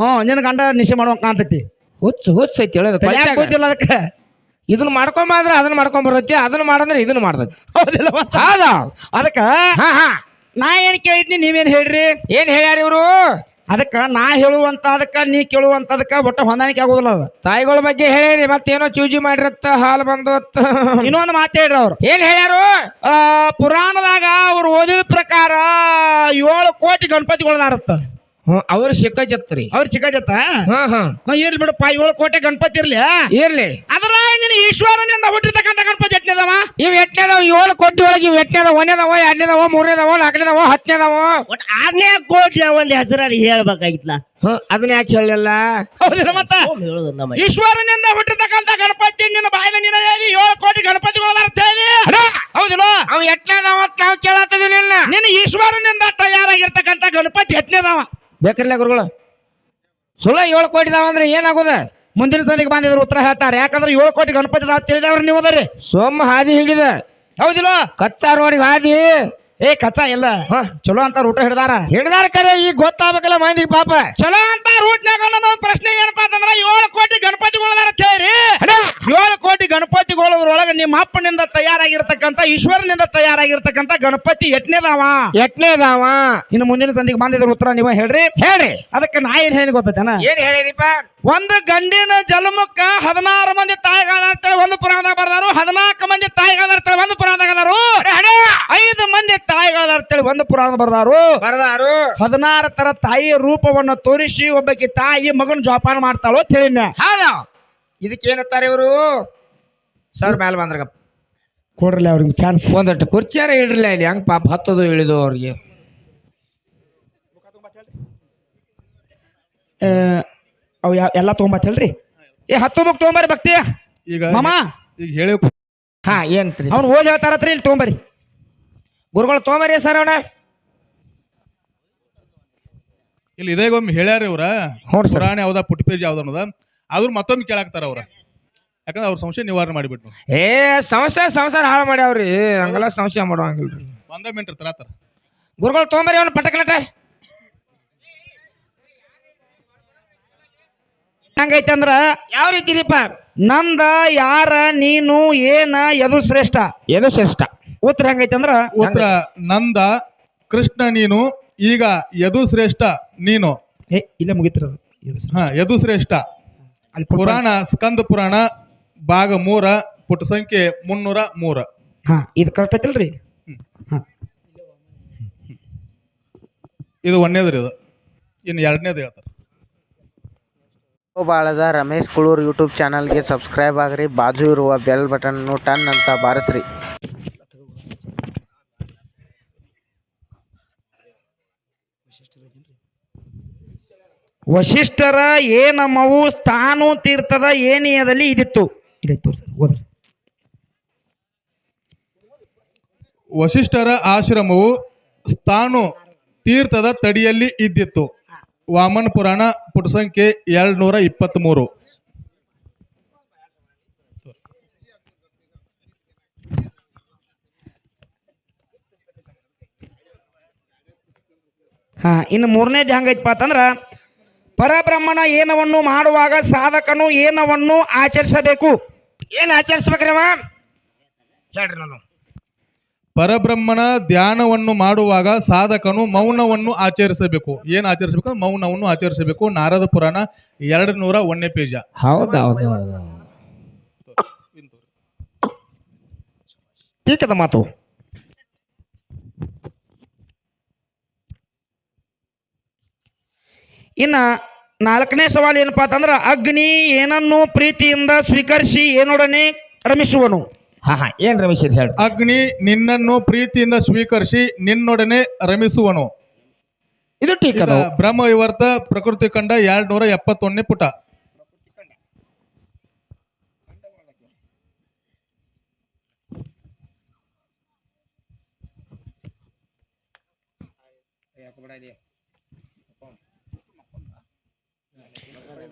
ನಿನ್ನ ಗಂಡ ನಿಶೆ ಮಾಡುವಂತ ಕಾಣ್ತೈತಿ. ಹುಚ್ಚೈತಿ ಹೇಳೋದು. ಗೊತ್ತಿಲ್ಲ ಅದಕ್ಕೆ. ಇದನ್ನ ಮಾಡ್ಕೊಂಬಂದ್ರ ಅದನ್ನ ಮಾಡ್ಕೊಂಡ್ ಬರ್ತೈತಿ, ಅದನ್ನ ಮಾಡಂದ್ರೆ ಇದನ್ನ ಮಾಡ್ತೈತಿ. ಹೌದಿಲ್ಲ? ಹೌದಾ? ಅದಕ್ಕ ನಾ ಏನ್ ಕೇಳಿದ್ನಿ, ನೀವೇನ್ ಹೇಳ್ರಿ? ಏನ್ ಹೇಳ್ಯಾರ ಇವ್ರು? ಅದಕ್ಕ ನಾ ಹೇಳುವಂತ ಅದಕ್ಕ ನೀ ಕೇಳುವಂತದಕ್ಕ ಒಟ್ಟ ಹೊಂದಾಣಿಕೆ ಆಗೋದಿಲ್ಲ ಅದ. ತಾಯಿಗಳ ಬಗ್ಗೆ ಹೇಳಿರಿ, ಮತ್ತೇನೋ ಚೂಜಿ ಮಾಡಿರತ್ತ, ಹಾಲು ಬಂದು. ಇನ್ನೊಂದು ಮಾತು ಹೇಳ್ರಿ ಅವ್ರು. ಏನ್ ಹೇಳ್ಯಾರು? ಪುರಾಣದಾಗ ಅವ್ರು ಓದಿದ ಪ್ರಕಾರ 7 ಕೋಟಿ ಗಣಪತಿಗಳದಾರತ್ತ. ಅವ್ರು ಸಿಕ್ಕೈತ್ರಿ. ಅವ್ರು ಚಿಕ್ಕಜತ್ತ. ಇರ್ಲಿ ಬಿಡಪ್ಪ, 7 ಕೋಟಿ ಗಣಪತಿ ಇರ್ಲಿ. ಇರ್ಲಿ. ಅದ್ರ ಈಶ್ವರನಿಂದ ಹುಟ್ಟಿರ್ತಕ್ಕಂಥ ಗಣಪತಿ ಎಟ್ನೇದವ? ಇವ್ ಎಟ್ನೇದಾವ? 7 ಕೋಟಿ ಒಳಗೆ ಇವ್ ಎಟ್ನೇದಾವ? 1ನೇದಾವ, 2ನೇದಾವ, 3ನೇದಾವ, 4ನೇದಾವ, 10ನೇದಾವ? ಒಟ್ 6ನೇ ಕೋಟಿ ಒಂದ್ ಹೆಸರಲ್ಲಿ ಹೇಳ್ಬೇಕಾಗಿತ್ಲ. ಅದನ್ನ ಯಾಕೆ ಹೇಳಿಲ್ಲ? ಹೌದಿಲ್ಲ? ಮತ್ತ ಹೇಳುದು ನಮ್ಮ ಈಶ್ವರನಿಂದ ಹುಟ್ಟಿರ್ತಕ್ಕಂಥ ಗಣಪತಿ ನಿನ್ನ ಬಾಯಿನ ನಿನ್ನ ಹೇಳಿ 7 ಕೋಟಿ ಗಣಪತಿಗಳದಾರ ಅಂತ ಹೇಳಿ. ಹೌದಿಲ್ಲ? ಅವ್ ಎಟ್ನೇದಾವ ನಾವು ಕೇಳತ್ತಿದೀನಿ. ನಿನ್ನ ಈಶ್ವರನಿಂದ ತಯಾರಾಗಿರ್ತಕ್ಕಂಥ ಗಣಪತಿ ಎಟ್ನೇದಾವ? ಬೇಕಿರ್ಲ ಗುರುಗಳು, ಸುಳ್ಳ 7 ಕೋಟಿ ಇದಾವ ಅಂದ್ರೆ ಏನಾಗೋದ? ಮುಂದಿನ ಸಂದಿಗೆ ಬಂದಿದ್ರು ಉತ್ತರ ಹೇಳ್ತಾರೆ. ಯಾಕಂದ್ರೆ 7 ಕೋಟಿ ಗಣಪತಿ ತಿಳಿದವ್ರು ನೀವು ಅದರಿ. ಸೋಮ ಹಾದಿ ಹಿಡಿದ. ಹೌದಿಲ್ಲ? ಕಚ್ಚಾ ರೋಡಿಗೆ ಹಾದಿ. ಕಚ್ಚಾ ಇಲ್ಲ, ಚಲೋ ಅಂತ ರೂಟ ಹಿಡ್ದಾರ. ಕರೆ ಈಗ ಗೊತ್ತಾಗಬೇಕಲ್ಲ ಮಂದಿಗೆ ಪಾಪ. ಚಲೋ ಅಂತ ರೂಟ್ನಾಗ ಒಂದು ಪ್ರಶ್ನೆ ಏನಪ್ಪಾ ಅಂತಂದ್ರ 7 ಕೋಟಿ ಗಣಪತಿಗಳದಾರ ಕೇಳಿ. 7 ಕೋಟಿ ಗಣಪತಿಗಳೊಳಗೆ ನಿಮ್ಮ ಅಪ್ಪನಿಂದ ತಯಾರಾಗಿರ್ತಕ್ಕಂಥ ಈಶ್ವರನಿಂದ ತಯಾರಾಗಿರ್ತಕ್ಕಂಥ ಗಣಪತಿ ಎಟ್ನೇದಾವ? ಇನ್ನು ಮುಂದಿನ ಸಂದಿಗೆ ಬಂದಿದ್ರ ಉತ್ತರ ನೀವ ಹೇಳ್ರಿ. ಅದಕ್ಕೆ ನಾ ಏನ್ ಹೇಳಿ ಗೊತ್ತೇನ? ಏನ್ ಹೇಳಿರಿಪ್ಪ? ಒಂದು ಗಂಡಿನ ಜನ್ಮಕ್ಕ 16 ಮಂದಿ ತಾಯಿಗಳಾರ್ತೇಳಿ ಒಂದು ಪುರಾಣದಾಗ ಬರ್ದಾರು, 14 ಮಂದಿ ತಾಯಿಗಳಾರ್ತೇಳಿ ಒಂದು ಪುರಾಣದಾಗ ಅದಾರು, 5 ಮಂದಿ ತಾಯಿಗಳಾರ್ತೇಳಿ ಒಂದು ಪುರಾಣ ಬರ್ದಾರು. 16 ತರ ತಾಯಿಯ ರೂಪವನ್ನು ತೋರಿಸಿ ಒಬ್ಬಕ್ಕೆ ತಾಯಿ ಮಗನ ಜೋಪಾನ ಮಾಡ್ತಾಳೋ ಅಂತ ಹೇಳಿನ. ಇದಕ್ಕೆ ಏನತ್ತಾರೆ ಇವರು? ಸರ್ ಮ್ಯಾಲ ಬಂದ್ರಗಪ್ಪ ಕೊಡ್ರಲ್ಲ ಅವ್ರಿಗೆ ಚಾನ್ಸ್. ಒಂದಟ್ಟು ಕುರ್ಚಿಯಾರ ಇಡ್ರಲ್ಲ ಇಲ್ಲಿ, ಹಂಗ ಪಾಪ ಹತ್ತದು ಇಳಿದು ಅವ್ರಿಗೆ. ಅವ್ ಎಲ್ಲ ತೊಗೊಂಬತ್ ಹೇಳ್ರಿ. 10 ಬುಕ್ ತೊಗೊಂಬರಿ ಭಕ್ತಿ ಈಗ ಮಾಮ. ಈಗ ಹೇಳಿ ಏನ್ತ್ರಿ? ಅವ್ನು ಓದಿ ಹೇಳ್ತಾರತ್ರಿ, ಇಲ್ಲಿ ತೊಗೊಂಬರಿ ಗುರುಗಳು ತೊಗೊಂಬರಿ ಸರ್. ಅವನ ಇಲ್ಲಿ ಇದೇ ಒಮ್ಮೆ ಹೇಳ್ಯಾರ ಇವ್ರ. ಪುರಾಣ ಯಾವ್ದ, ಪುಟ್ಟ ಪೇಜ್ ಯಾವ್ದ ಅನ್ನೋದ ಆದ್ರೂ ಮತ್ತೊಮ್ಮೆ ಕೇಳಾಕ್ತಾರ ಅವ್ರ. ಯಾಕಂದ್ರೆ ಅವ್ರ ಸಂಶಯ ನಿವಾರಣೆ ಮಾಡಿಬಿಟ್ಟು. ಸಂಸಾರ ಹಾಳು ಮಾಡ್ಯಾವ್ರಿ, ಹಂಗೆಲ್ಲ ಸಂಶಯ ಮಾಡೋಂಗಿಲ್ರಿ. 1 ಮಿನಿಟ್ ತರಾತಾರ ಗುರುಗಳು ತೊಗೊಂಬರಿ ಅವ್ನ ಪಟಕನಟ. ಹೆಂಗೈತೆ ಅಂದ್ರ ಯಾವ ರೀತಿ ರೀಪ? ನಂದ ಯಾರ ನೀನು ಏನ ಎದು ಶ್ರೇಷ್ಠ? ಏನು ಶ್ರೇಷ್ಠ? ಉತ್ತರ ಹೆಂಗೈತೆ ಅಂದ್ರ ಉತ್ತರ ನಂದ ಕೃಷ್ಣ ನೀನು ಈಗ ಯದು ಶ್ರೇಷ್ಠ ನೀನು. ಇಲ್ಲೇ ಮುಗಿತಿರೋದು ಇದು ಸರ್. ಯದು ಶ್ರೇಷ್ಠ ಅಲ್ಲಿ ಪುರಾಣ ಸ್ಕಂದ ಪುರಾಣ ಭಾಗ 3 ಪುಟ ಸಂಖ್ಯೆ 303. ಇದು ಕರೆಕ್ಟ್ ಐತಿಲ್ರಿ? ಇದು ಒಂದನೇದ್ರಿ. ಇದು ಇನ್ನು ಎರಡನೇದು ಹೇಳ್ತಾರೆ. ಬಾಳದ ರಮೇಶ್ ಕುಳೂರ್ ಯೂಟ್ಯೂಬ್ ಚಾನಲ್ಗೆ ಸಬ್ಸ್ಕ್ರೈಬ್ ಆಗ್ರಿ, ಬಾಜು ಇರುವ ಬೆಲ್ ಬಟನ್ ಟನ್ ಅಂತ ಬಾರಿಸ್ರಿ. ವಶಿಷ್ಠರ ಏನಮ್ಮವು ಸ್ಥಾನು ತೀರ್ಥದ ಏನಿಯದಲ್ಲಿ ಇದಿತ್ತು. ಇದಿತ್ತು ಸರ್, ಓದ್ರಿ. ವಶಿಷ್ಠರ ಆಶ್ರಮವು ಸ್ಥಾನು ತೀರ್ಥದ ತಡಿಯಲ್ಲಿ ಇದ್ದಿತ್ತು. ವಾಮನ ಪುರಾಣ ಪುಟ ಸಂಖ್ಯೆ 223. ಇನ್ನು ಮೂರನೇದು ಹೆಂಗೈತಪ್ಪ ಅಂತಂದ್ರ, ಪರಬ್ರಹ್ಮನ ಏನವನ್ನು ಮಾಡುವಾಗ ಸಾಧಕನು ಏನವನ್ನು ಆಚರಿಸಬೇಕು. ಏನು ಆಚರಿಸ್ಬೇಕ್ರಿ ಅವ ಹೇಳ್ರಿ. ನಾನು ಪರಬ್ರಹ್ಮನ ಧ್ಯಾನವನ್ನು ಮಾಡುವಾಗ ಸಾಧಕನು ಮೌನವನ್ನು ಆಚರಿಸಬೇಕು. ಏನು ಆಚರಿಸಬೇಕು? ಮೌನವನ್ನು ಆಚರಿಸಬೇಕು. ನಾರದ ಪುರಾಣ 201ನೇ ಪೇಜ. ಹೌದೌದು, ಟೀಕದ ಮಾತು. ಇನ್ನ 4ನೇ ಸವಾಲು ಏನಪ್ಪಾ ಅಂತಂದ್ರ, ಅಗ್ನಿ ಏನನ್ನು ಪ್ರೀತಿಯಿಂದ ಸ್ವೀಕರಿಸಿ ಏನೊಡನೆ ರಮಿಸುವನು. ಏನ್ ರಮೇಶ್ ಹೇಳಿ. ಅಗ್ನಿ ನಿನ್ನನ್ನು ಪ್ರೀತಿಯಿಂದ ಸ್ವೀಕರಿಸಿ ನಿನ್ನೊಡನೆ ರಮಿಸುವನು. ಇದು ಟೀಕದ. ಬ್ರಹ್ಮ ವಿವರ್ತ ಪ್ರಕೃತಿ ಕಂಡ 271ನೇ ಪುಟ.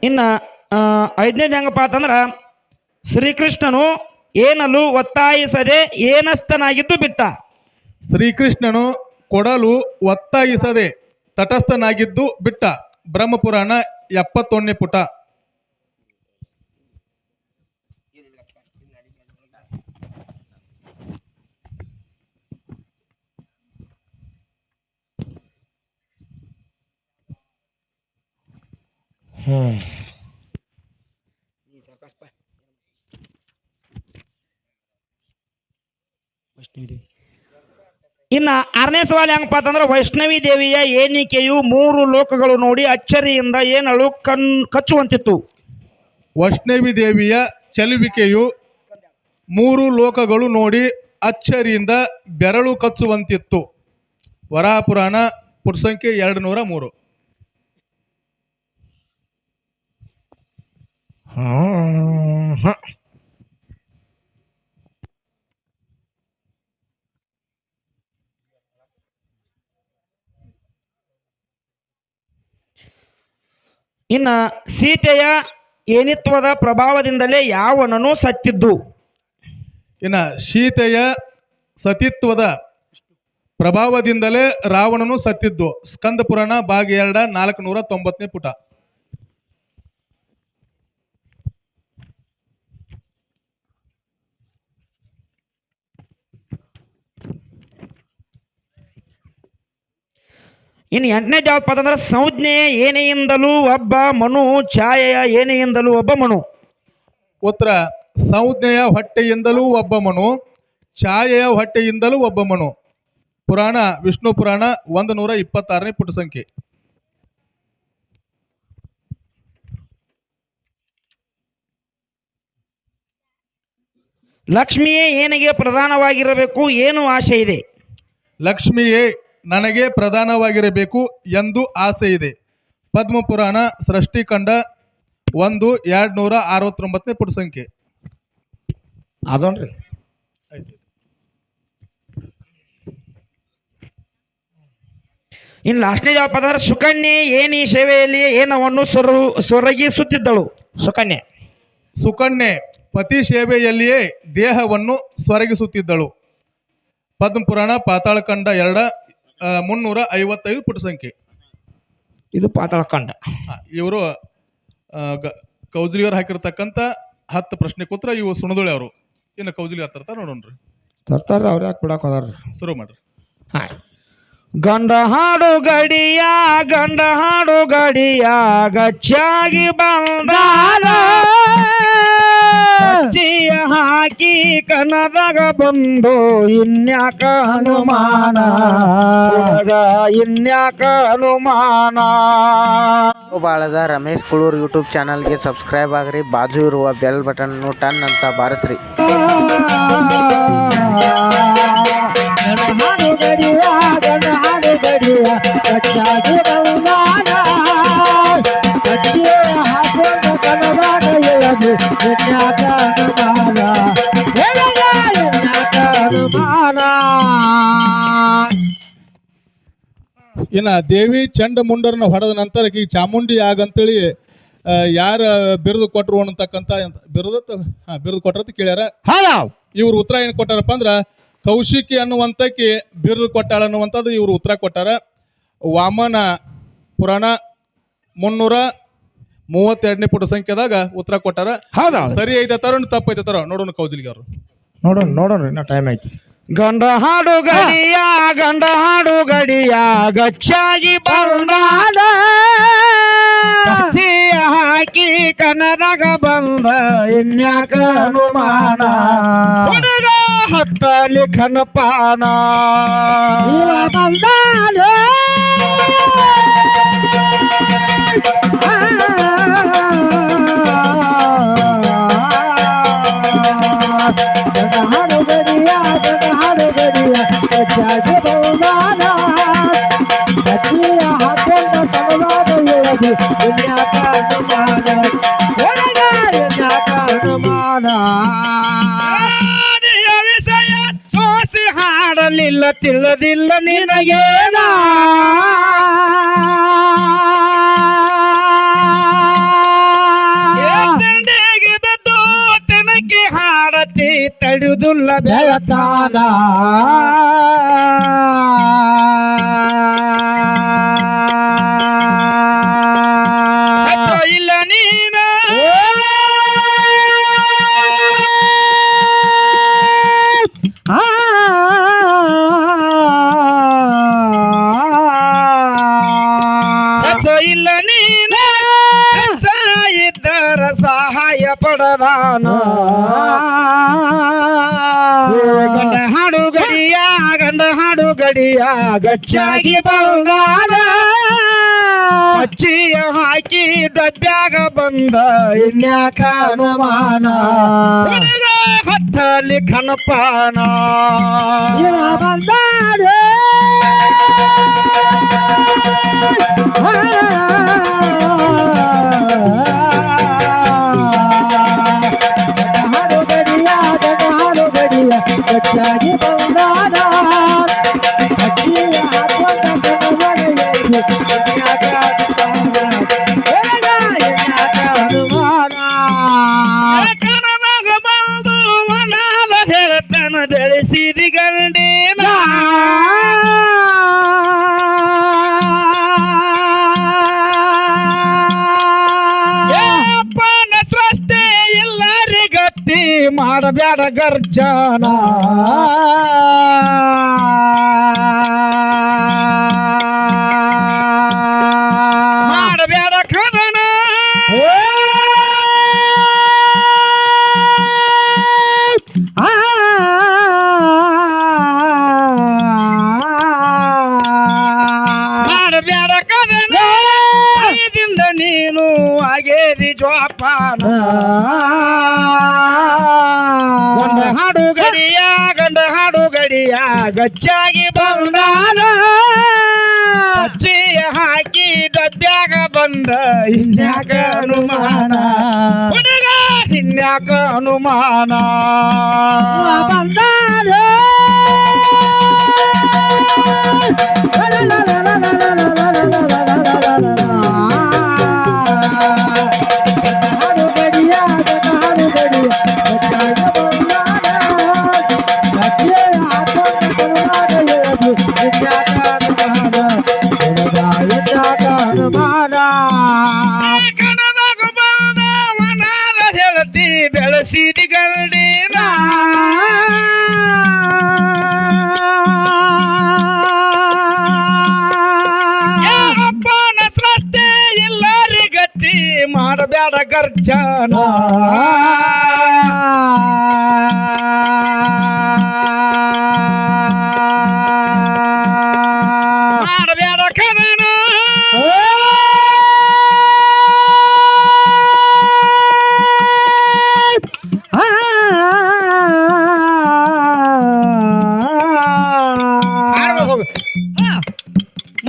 ಇನ್ನ 5ನೇದು ಹೆಂಗಪ್ಪ ಅಂತಂದ್ರ, ಶ್ರೀಕೃಷ್ಣನು ಏನಲು ಒತ್ತಾಯಿಸದೆ ಏನಸ್ಥನಾಗಿದ್ದು ಬಿಟ್ಟ. ಶ್ರೀಕೃಷ್ಣನು ಕೊಡಲು ಒತ್ತಾಯಿಸದೆ ತಟಸ್ಥನಾಗಿದ್ದು ಬಿಟ್ಟ. ಬ್ರಹ್ಮಪುರಾಣ 71ನೇ ಪುಟ. ಇನ್ನ 6ನೇ ಸವಾಲು ಹೆಂಗಪ್ಪ ಅಂತಂದ್ರೆ, ವೈಷ್ಣವಿ ದೇವಿಯ ಏನಿಕೆಯು 3 ಲೋಕಗಳು ನೋಡಿ ಅಚ್ಚರಿಯಿಂದ ಏನಳು ಕಚ್ಚುವಂತಿತ್ತು. ವೈಷ್ಣವಿ ದೇವಿಯ ಚಲುವಿಕೆಯು 3 ಲೋಕಗಳು ನೋಡಿ ಅಚ್ಚರಿಯಿಂದ ಬೆರಳು ಕಚ್ಚುವಂತಿತ್ತು. ವರಾಹ ಪುರಾಣ ಪುಟ ಸಂಖ್ಯೆ 203. ಇನ್ನ ಸೀತೆಯ ಏನಿತ್ವದ ಪ್ರಭಾವದಿಂದಲೇ ಯಾವನನು ಸತ್ತಿದ್ದು. ಇನ್ನ ಸೀತೆಯ ಸತಿತ್ವದ ಪ್ರಭಾವದಿಂದಲೇ ರಾವಣನು ಸತ್ತಿದ್ದು. ಸ್ಕಂದ ಪುರಾಣ ಭಾಗ 2 490ನೇ ಪುಟ. ಇನ್ನು 8ನೇದು ಯಾವಪ್ಪ ಅಂತಂದ್ರೆ, ಸಂಜ್ಞೆಯ ಏನೆಯಿಂದಲೂ ಒಬ್ಬ ಮನು, ಛಾಯೆಯ ಏನೆಯಿಂದಲೂ ಒಬ್ಬ ಮನು. ಉತ್ತರ, ಸಂಜ್ಞೆಯ ಹೊಟ್ಟೆಯಿಂದಲೂ ಒಬ್ಬ ಮನು, ಛಾಯೆಯ ಹೊಟ್ಟೆಯಿಂದಲೂ ಒಬ್ಬ ಮನು. ಪುರಾಣ ವಿಷ್ಣು ಪುರಾಣ 126ನೇ ಪುಟ ಸಂಖ್ಯೆ. ಲಕ್ಷ್ಮಿಯೇ ಏನಿಗೆ ಪ್ರಧಾನವಾಗಿರಬೇಕು, ಏನು ಆಶೆ ಇದೆ. ಲಕ್ಷ್ಮಿಯೇ ನನಗೆ ಪ್ರಧಾನವಾಗಿರಬೇಕು ಎಂದು ಆಸೆ ಇದೆ. ಪದ್ಮ ಪುರಾಣ ಸೃಷ್ಟಿಕಂಡ 1 269ನೇ ಪುಟ ಸಂಖ್ಯೆ. ಅದೊಂದ್ರಿ. ಇನ್ನು ಲಾಸ್ಟ್ನೇ ಯಾವಪ್ಪ ಅಂದ್ರೆ, ಸುಕನ್ಯೆ ಏನಿ ಸೇವೆಯಲ್ಲಿ ಏನವನ್ನು ಸೊರಗಿಸುತ್ತಿದ್ದಳು. ಸುಕನ್ಯೆ ಸುಕನ್ಯೆ ಪತಿ ಸೇವೆಯಲ್ಲಿಯೇ ದೇಹವನ್ನು ಸ್ವರಗಿಸುತ್ತಿದ್ದಳು. ಪದ್ಮ ಪುರಾಣ ಪಾತಾಳಕಂಡ 2 355 ಪುಟ ಸಂಖ್ಯೆ. ಇದು ಪಾತಾಳಕಂಡ. ಇವರು ಕೌಜಲಿಯವರು ಹಾಕಿರ್ತಕ್ಕಂಥ 10 ಪ್ರಶ್ನೆ ಕೂತ್ರ ಇವು ಸುಣದೊಳೆ ಅವರು. ಇನ್ನು ಕೌಜಲಿ ತರ್ತಾರ ನೋಡೋಣ್ರಿ. ತರ್ತಾರ, ಅವ್ರು ಯಾಕೆ ಬಿಡಕ್ಕೆ ಹೋದಾರ್ರಿ. ಶುರು ಮಾಡ್ರಿ. ಗಂಡ ಹಾಡು ಗಡಿಯ ಗಚ್ಚಾಗಿ ಬಂದಾನ ಕಚ್ಚಿಯ ಹಾಕಿ ಕನದಾಗ ಬಂದು ಇನ್ಯಾಕ ಅನುಮಾನ ಬಾಳದ ರಮೇಶ್ ಕುಳೂರ್ ಯೂಟ್ಯೂಬ್ ಚಾನಲ್ಗೆ ಸಬ್ಸ್ಕ್ರೈಬ್ ಆಗ್ರಿ, ಬಾಜು ಇರುವ ಬೆಲ್ ಬಟನ್ ಟನ್ ಅಂತ ಬಾರಿಸ್ರಿ. ಇನ್ನ ದೇವಿ ಚಂಡಮುಂಡರನ್ನ ಹೊಡೆದ ನಂತರ ಈ ಚಾಮುಂಡಿ ಆಗಂತೇಳಿ ಯಾರ ಬಿರುದು ಕೊಟ್ರು ಅನ್ನತಕ್ಕಂಥ ಬಿರುದು ಕೊಟ್ರಂತ ಕೇಳ್ಯಾರ. ಇವ್ರು ಉತ್ತರ ಏನು ಕೊಟ್ಟಾರಪ್ಪ ಅಂದ್ರ ಕೌಶಿಕಿ ಅನ್ನುವಂತಕ್ಕೆ ಬಿರುದು ಕೊಟ್ಟಾಳ ಅನ್ನುವಂಥದ್ದು ಇವ್ರು ಉತ್ತರ ಕೊಟ್ಟಾರ. ವಾಮನ ಪುರಾಣ 332ನೇ ಪುಟ ಸಂಖ್ಯೆದಾಗ ಉತ್ತರ ಕೊಟ್ಟಾರ. ಸರಿ ಐತೆ ತರೋಣ ತಪ್ಪೈತೆ ತರೋ ನೋಡೋಣ ಕೌಜಲಿಗೆ ಅವರು ನೋಡೋಣ ಇನ್ನ ಟೈಮ್ ಐತಿ. ಗಂಡ ಹಾಡು ಗಡಿಯ ಗಚ್ಚಾಗಿ ಬಂದಾನ ಕಚ್ಚಿಯ ಹಾಕಿ ಕನದಾಗ ಬಂದ ಇನ್ಯಾಕ ಅನುಮಾನ ಹುಡುಗ ಹತ್ತಲಿ ಖನಪಾನ ಬಂದಾನ ವಿಷಯ ಸೋಸಿ ಹಾಡಲಿಲ್ಲ ತಿಳಿದಿಲ್ಲ ನಿನಗೇನ ದಂಡೆಗೆ ಬದ್ದು ತನಕ್ಕೆ ಹಾಡತಿ ತಡೆಯುವುದಿಲ್ಲ ಬೆಳತಾನ ಇಲ್ಲ ನೀನ ಇಲ್ಲ ನೀನ ಇದ್ದರ ಸಹಾಯ ಪಡದಾನ ಗಂಡ ಹಾಡು ಗಡಿಯ ಗಚ್ಚಾಗಿ ಬಂದಾನ ಕಚ್ಚಿಯ ಹಾಕಿ ಡಬ್ಬ್ಯಾಗ ಬಂದ ಇನ್ಯಾಕ ಅನುಮಾನ ಹತ್ತಲಿ ಖನಪಾನ ಬಂದಾರ ಹಾಡು ಗಡಿಯ ಗಚ್ಚಾಗಿ ಬಂದಾನ ಕಚ್ಚಿಯ ಕನದಾಗ ಬಂದು ಮನಾದ ಹೇಳ್ತಾನ ಬೆಳೆಸಿದಿ ಗಂಡಿನ ಅಪ್ಪನ ಸೃಷ್ಟಿ ಎಲ್ಲರಿಗತ್ತಿ ಮಾಡಬ್ಯಾಡ ಗರ್ಜನ ಮಾಡಬ್ಯಾಡ ಖದನ ಮಾಡಬ್ಯಾಡ ಕದನ ಐದಿಂದ ನೀನು ಆಗೇದಿ ಜೋಪಾನ ಗಂಡ ಹಾಡು ಗಡಿಯ ಗಚ್ಚಾಗಿ ಬಂದಾನ ಕಚ್ಚಿಯ ಹಾಕಿ ಡಬ್ಬ್ಯಾಗ ಬಂದ ಇನ್ಯಾಕ ಅನುಮಾನ ಹುಡುಗ ಇನ್ಯಾಕ ಅನುಮಾನ ಬಂದಾನ ಹೇಳ್ತಿ ಬೆಳೆಸಿದಿ ಗಂಡಿನ ಗರ್ಜನ ಮಾಡಬೇಡ ಕದನ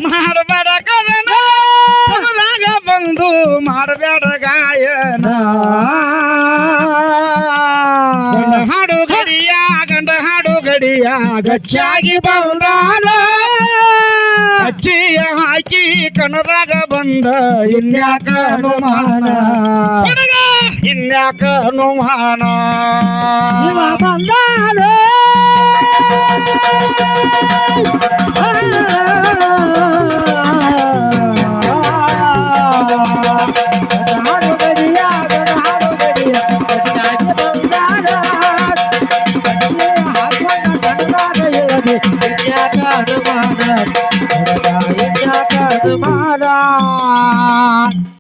ಮಾಡಬೇಡ ಕದನ ರಾಗ ಬಂದು ಮಾಡಬೇಡ ಗಾಯನ ಹಾಡು ಗಡಿಯ ಗಂಡ ಹಾಡು ಗಡಿಯ ಗಚ್ಚಾಗಿ ಬಂದಾಲ ಅಚ್ಚಿಯ ಹಾಕಿ ಕಣದಾಗ ಬಂದ ಇನ್ಯಾಕ ಅನುಮಾನ ಇನ್ಯಾಕ ಅನುಮಾನ ಬಂದಾಲ ಮಾಡ